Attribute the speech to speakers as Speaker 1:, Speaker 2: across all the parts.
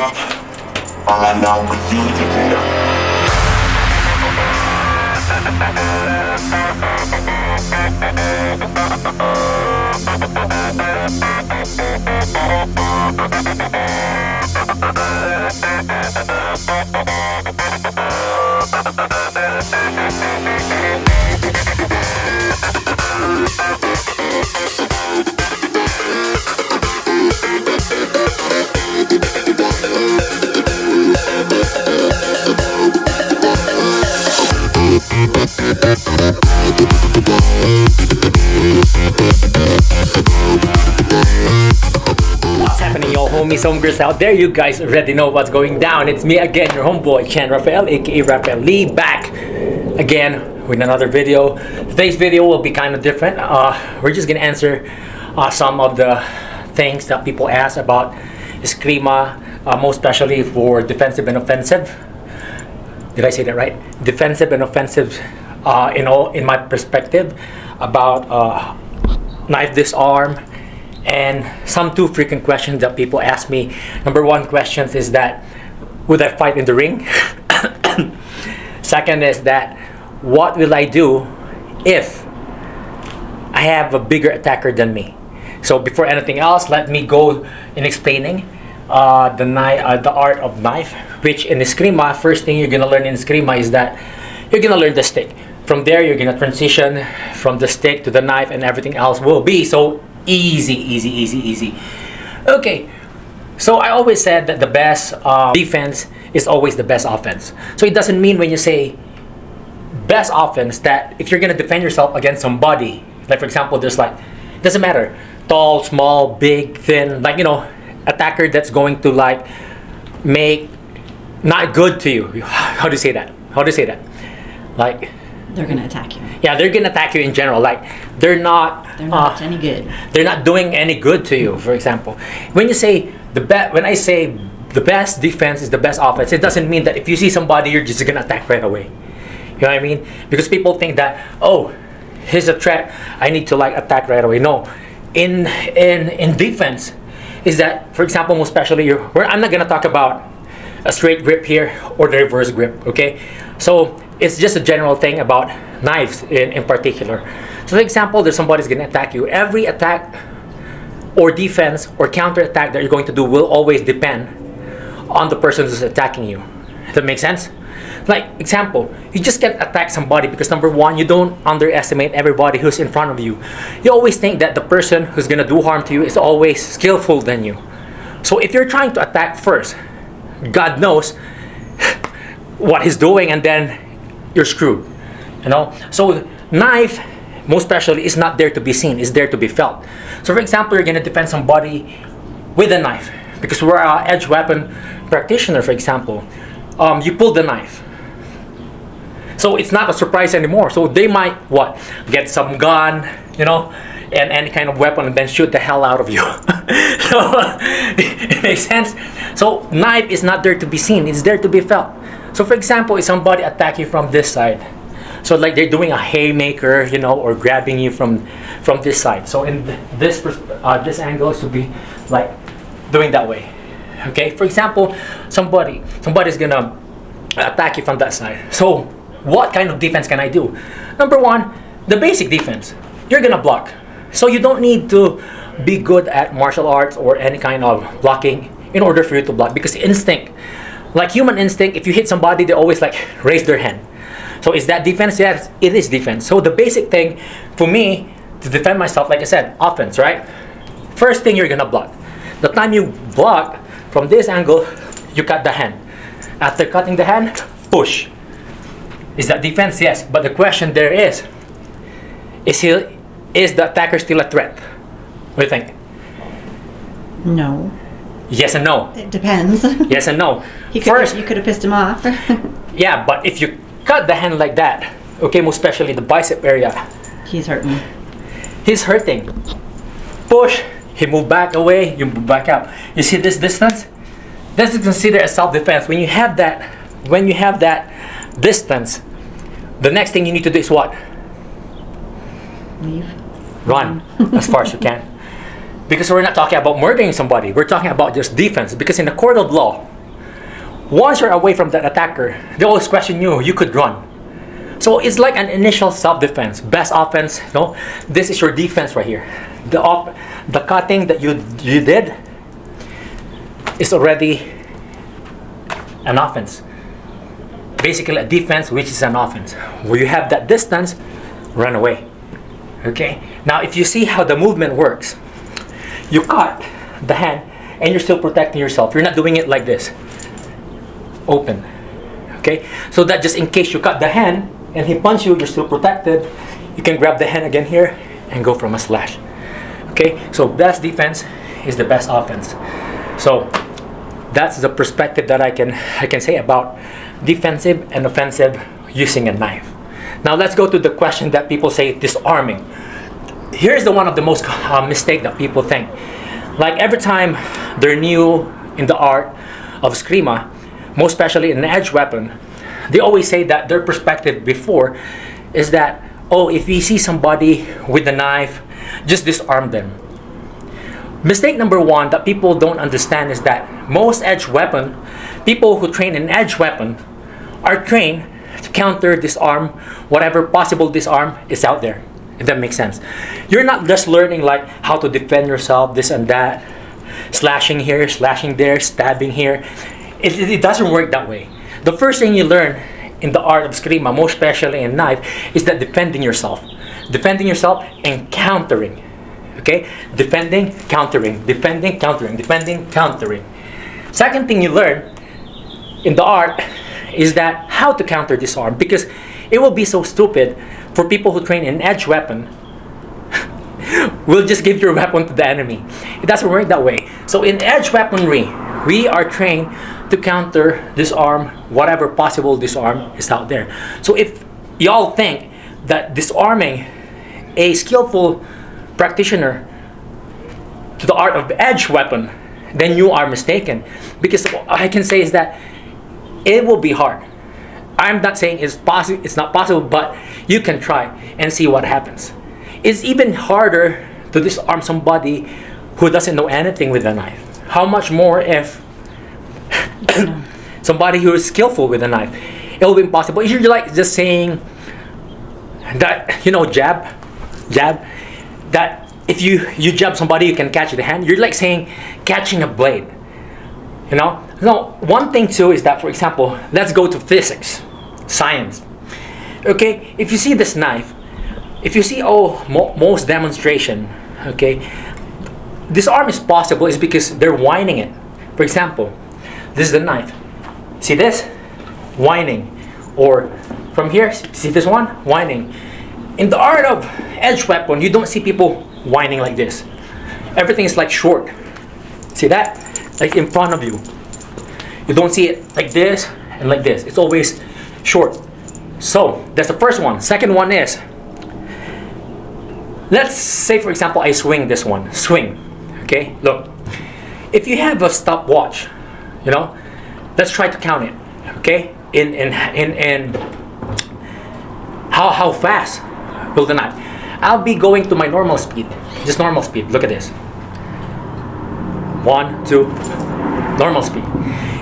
Speaker 1: Cooperative. Now with you today.
Speaker 2: What's happening, y'all homies, homegirls out there? You guys already know what's going down. It's me again, your homeboy, Chan Raphael, aka Raphael Lee, back again with another video. Today's video will be kind of different. We're just gonna answer some of the things that people ask about Eskrima, most especially for defensive and offensive. Did I say that right? Defensive and offensive, in my perspective, about knife disarm, and some two frequent questions that people ask me. Number one question is that, would I fight in the ring? Second is that, what will I do if I have a bigger attacker than me? So before anything else, let me go in explaining the art of knife, which in Eskrima, first thing you're gonna learn in Eskrima is that you're gonna learn the stick. From there, you're gonna transition from the stick to the knife, and everything else will be so easy. Okay, so I always said that the best defense is always the best offense. So it doesn't mean when you say best offense that if you're gonna defend yourself against somebody, like for example, there's like, doesn't matter, tall, small, big, thin, like, you know, attacker that's going to like make not good to you. How do you say that? Like,
Speaker 3: they're gonna attack you.
Speaker 2: Yeah, they're gonna attack you in general. Like, they're not
Speaker 3: any good.
Speaker 2: They're not doing any good to you. For example, when you say when I say the best defense is the best offense, it doesn't mean that if you see somebody, you're just gonna attack right away. You know what I mean? Because people think that, oh, here's a threat, I need to like attack right away. No, in defense, is that, for example, most especially I'm not gonna talk about a straight grip here or the reverse grip. Okay, so it's just a general thing about knives in particular. So for example, there's somebody's gonna attack you. Every attack or defense or counter attack that you're going to do will always depend on the person who's attacking you. Does that make sense? Like, example, you just can't attack somebody because number one, you don't underestimate everybody who's in front of you. You always think that the person who's gonna do harm to you is always skillful than you. So if you're trying to attack first, God knows what he's doing, and then you're screwed, you know? So knife, most especially, is not there to be seen, it's there to be felt. So for example, you're gonna defend somebody with a knife, because we're an edge weapon practitioner, for example. You pull the knife, so it's not a surprise anymore. So they might get some gun, you know, and any kind of weapon, and then shoot the hell out of you. So it makes sense. So knife is not there to be seen, it's there to be felt. So for example, if somebody attack you from this side, so like they're doing a haymaker, you know, or grabbing you from this side. So in this angle is to be like doing that way. Okay, for example, somebody's gonna attack you from that side. So what kind of defense can I do? Number one, the basic defense. You're gonna block. So you don't need to be good at martial arts or any kind of blocking in order for you to block, because instinct, like human instinct, if you hit somebody, they always like raise their hand. So is that defense? Yes, it is defense. So the basic thing for me to defend myself, like I said, offense, right? First thing, you're gonna block. The time you block from this angle, you cut the hand. After cutting the hand, push. Is that defense? Yes. But the question there is the attacker still a threat? What do you think?
Speaker 3: No.
Speaker 2: Yes and no.
Speaker 3: It depends.
Speaker 2: Yes and no.
Speaker 3: You could have pissed him off.
Speaker 2: Yeah, but if you cut the hand like that, okay, most especially the bicep area,
Speaker 3: he's hurting.
Speaker 2: He's hurting. Push. He moved back away. You move back up. You see this distance? This is considered as self-defense. When you have that distance, the next thing you need to do is what?
Speaker 3: Leave.
Speaker 2: Run as far as you can. Because we're not talking about murdering somebody. We're talking about just defense. Because in the court of law, Once you're away from that attacker, they always question you. You could run. So it's like an initial self-defense. Best offense, no? This is your defense right here. The cutting that you did is already an offense. Basically a defense, which is an offense. Where you have that distance, run away. Okay? Now if you see how the movement works, you cut the hand and you're still protecting yourself. You're not doing it like this. Open. Okay? So that just in case you cut the hand and he punches you, you're still protected. You can grab the hand again here and go from a slash. Okay? So best defense is the best offense. So that's the perspective that I can say about defensive and offensive using a knife. Now let's go to the question that people say disarming. Here's the one of the most mistake that people think. Like every time they're new in the art of Eskrima, most especially in an edge weapon, they always say that their perspective before is that, oh, if you see somebody with a knife, just disarm them. Mistake number one that people don't understand is that most edge weapon, people who train an edge weapon are trained to counter, disarm, whatever possible disarm is out there. If that makes sense. You're not just learning like how to defend yourself, this and that, slashing here, slashing there, stabbing here. It doesn't work that way. The first thing you learn in the art of Eskrima, most especially in knife, is that defending yourself. Defending yourself and countering. Okay? Defending, countering, defending, countering, defending, countering. Second thing you learn in the art is that how to counter disarm, because it will be so stupid for people who train an edge weapon will just give your weapon to the enemy. It doesn't work that way. So in edge weaponry, we are trained to counter, disarm, whatever possible disarm is out there. So if y'all think that disarming a skillful practitioner to the art of edge weapon, then you are mistaken. Because what I can say is that it will be hard. I'm not saying it's not possible, but you can try and see what happens. It's even harder to disarm somebody who doesn't know anything with a knife. How much more if somebody who is skillful with a knife? It will be impossible. You're like just saying that, jab, that if you jab somebody, you can catch the hand. You're like saying catching a blade. No, one thing too is that, for example, let's go to physics, science. Okay, if you see this knife, if you see most demonstration, okay, disarm is possible is because they're winding it. For example, this is the knife. See this? Winding. Or from here, see this one? Winding. In the art of edge weapon, you don't see people winding like this. Everything is like short. See that? Like in front of you. You don't see it like this and like this. It's always short. So that's the first one. Second one is, let's say for example I swing this one. Swing. Okay? Look. If you have a stopwatch, let's try to count it. Okay? In how fast will the knife? I'll be going to my normal speed. Just normal speed. Look at this. 1, 2, normal speed.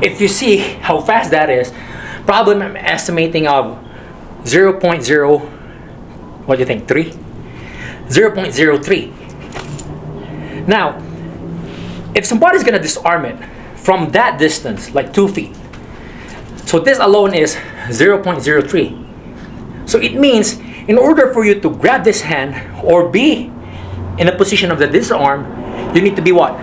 Speaker 2: If you see how fast that is, probably I'm estimating of 0.0, what do you think, 3? 0.03. Now, if somebody's gonna disarm it from that distance, like 2 feet, so this alone is 0.03. So it means in order for you to grab this hand or be in a position of the disarm, you need to be what?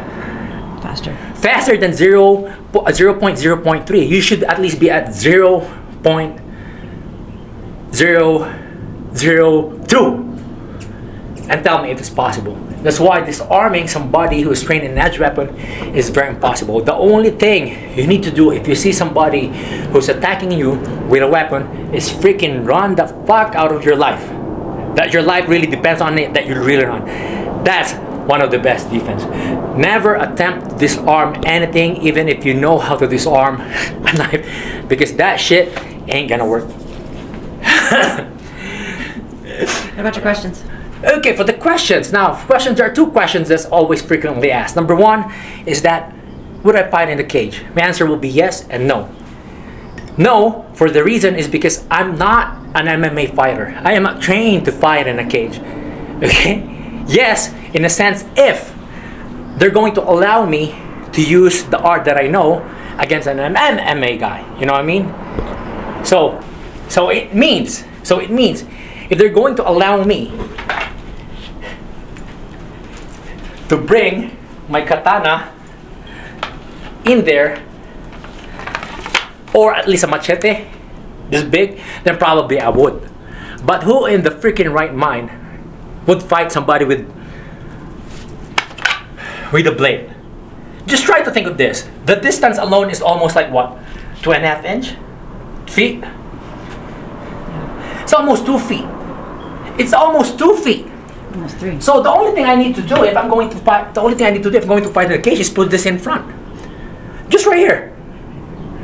Speaker 2: Faster than 0.0.3. You should at least be at 0.002. And tell me if it's possible. That's why disarming somebody who is trained in an edge weapon is very impossible. The only thing you need to do if you see somebody who's attacking you with a weapon is freaking run the fuck out of your life. That your life really depends on it, that you really run. That's one of the best defense. Never attempt to disarm anything, even if you know how to disarm a knife, because that shit ain't gonna work.
Speaker 3: What about your questions?
Speaker 2: Okay, for the questions. Now, questions, there are 2 questions that's always frequently asked. Number 1 is that, would I fight in the cage? My answer will be yes and no. No, for the reason is because I'm not an MMA fighter. I am not trained to fight in a cage. Okay? Yes, in a sense, if they're going to allow me to use the art that I know against an MMA guy. You know what I mean? So it means if they're going to allow me to bring my katana in there, or at least a machete this big, then probably I would. But who in the freaking right mind would fight somebody with a blade? Just try to think of this. The distance alone is almost like what? 2.5 feet? It's almost 2 feet. It's almost 2 feet.
Speaker 3: Almost 3.
Speaker 2: So the only thing I need to do if I'm going to fight, if I'm going to fight in the cage is put this in front. Just right here.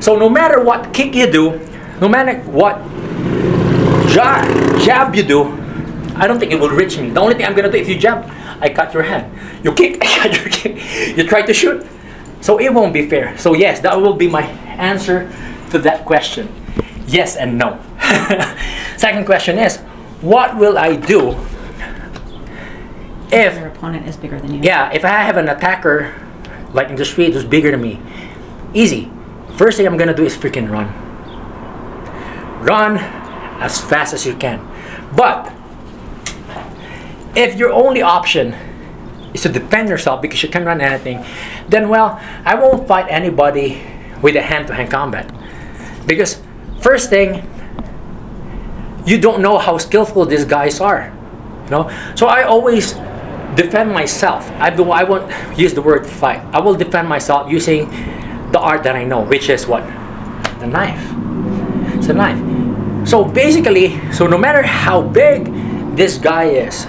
Speaker 2: So no matter what kick you do, no matter what jab you do, I don't think it will reach me. The only thing I'm gonna do, if you jab, I cut your hand. You kick, I cut your kick. You try to shoot. So it won't be fair. So yes, that will be my answer to that question. Yes and no. Second question is, what will I do if
Speaker 3: Your opponent is bigger than you.
Speaker 2: yeah, if I have an attacker like in the street who's bigger than me? Easy. First thing I'm gonna do is freaking run. Run as fast as you can. But if your only option is to defend yourself because you can't run anything, then well, I won't fight anybody with a hand-to-hand combat. Because first thing, you don't know how skillful these guys are. You know? So I always defend myself. I won't use the word fight. I will defend myself using the art that I know, which is what? The knife. It's a knife. So basically, so no matter how big this guy is,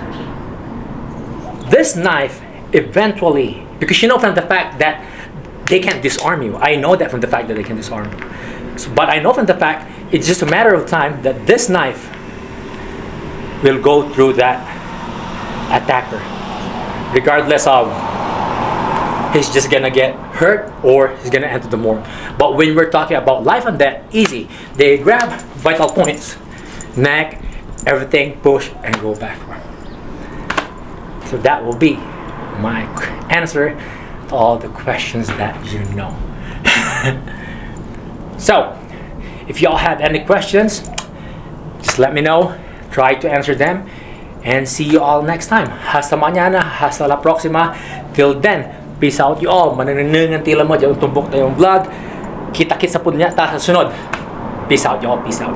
Speaker 2: this knife eventually, because you know from the fact that they can't disarm you. I know that from the fact that they can disarm you. So, but I know from the fact it's just a matter of time that this knife will go through that attacker, regardless of he's just gonna get hurt or he's gonna enter the morgue. But when we're talking about life and death, easy. They grab vital points, neck, everything, push, and go backward. So that will be my answer to all the questions that you know. So, if y'all have any questions, just let me know. Try to answer them. And see you all next time. Hasta mañana, hasta la próxima. Till then, peace out you all. Manananang tila mo, dyan tumbok na yung vlog. Kita-kits sa po niya, ta sa sunod. Peace out y'all, peace out.